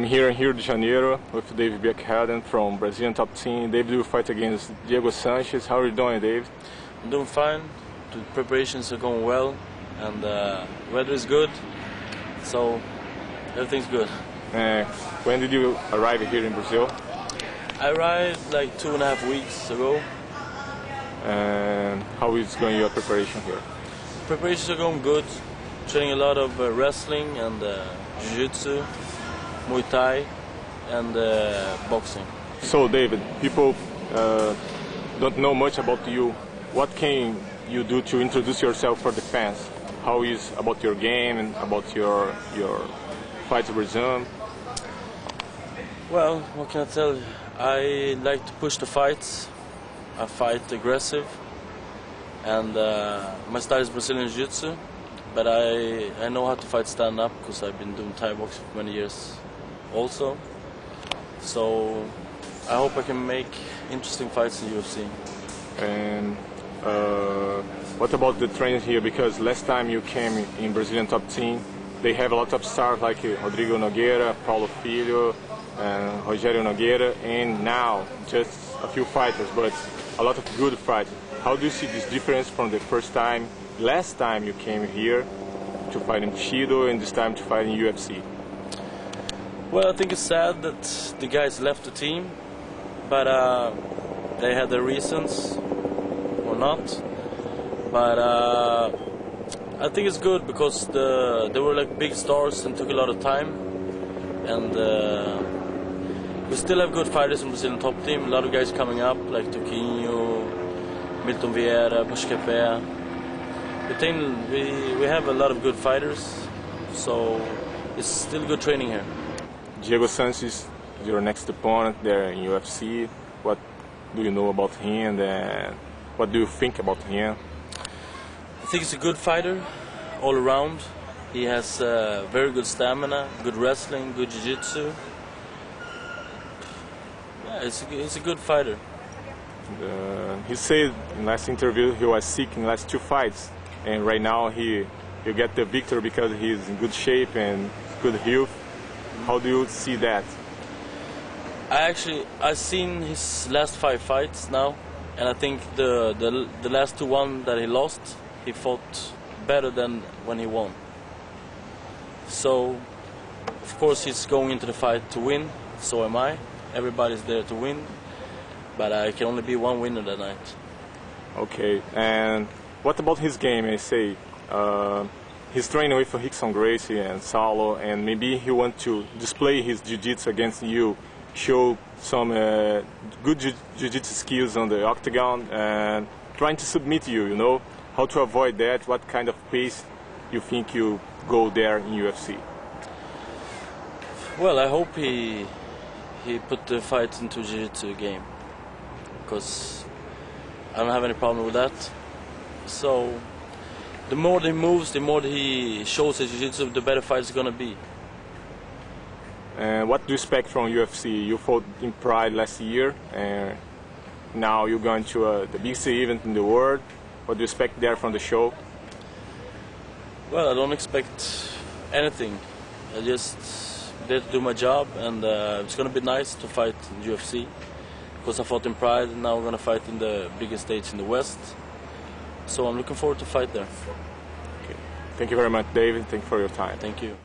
here in Rio de Janeiro with David Bielkheden from Brazilian top team. David will fight against Diego Sanchez. How are you doing, Dave? I'm doing fine. The preparations are going well, and weather is good, so everything's good. When did you arrive here in Brazil? I arrived like 2.5 weeks ago. And how is going your preparation here? Preparations are going good. Training a lot of wrestling and jiu-jitsu, Muay Thai, and boxing. So, David, people don't know much about you. What can you do to introduce yourself for the fans? How is about your game and about your fight resume? Well, what can I tell you? I like to push the fights. I fight aggressive, and my style is Brazilian Jiu-Jitsu, but I know how to fight stand-up because I've been doing Thai boxing for many years also. So I hope I can make interesting fights in UFC. And what about the training here? Because last time you came in Brazilian top team, they have a lot of stars like Rodrigo Nogueira, Paulo Filho, and Rogério Nogueira, and now just a few fighters, but a lot of good fighters. How do you see this difference from the last time you came here to fight in Shido and this time to fight in UFC? Well, I think it's sad that the guys left the team, but they had their reasons or not. But I think it's good because they were like big stars and took a lot of time, and we still have good fighters in Brazilian top team. A lot of guys coming up like Toquinho, Milton Vieira, Busquepé. We have a lot of good fighters, so it's still good training here. Diego Sanchez, your next opponent there in UFC. What do you know about him and what do you think about him? I think he's a good fighter all around. He has very good stamina, good wrestling, good jiu-jitsu. Yeah, he's a good fighter. He said in last interview he was sick in the last 2 fights, and right now he get the victory because he's in good shape and good health. How do you see that? I've seen his last 5 fights now, and I think the last 2 that he lost, he fought better than when he won. So of course he's going into the fight to win. So am I. Everybody's there to win, but I can only be one winner that night. Okay, and what about his game? I say he's training with Rickson Gracie and Saulo, and maybe he wants to display his jiu-jitsu against you, show some good jiu-jitsu skills on the octagon, and trying to submit you. You know how to avoid that. What kind of pace you think you go there in UFC? Well, I hope he put the fight into jiu-jitsu game, because I don't have any problem with that. So the more he moves, the more he shows his jiu-jitsu, the better fight is gonna be. And what do you expect from UFC? You fought in Pride last year, and now you're going to the biggest event in the world. What do you expect there from the show? Well, I don't expect anything. I just there to do my job, and it's gonna be nice to fight in UFC because I fought in Pride, and now I'm gonna fight in the biggest stage in the West. So I'm looking forward to fight there. Okay. Thank you very much, David. Thank you for your time. Thank you.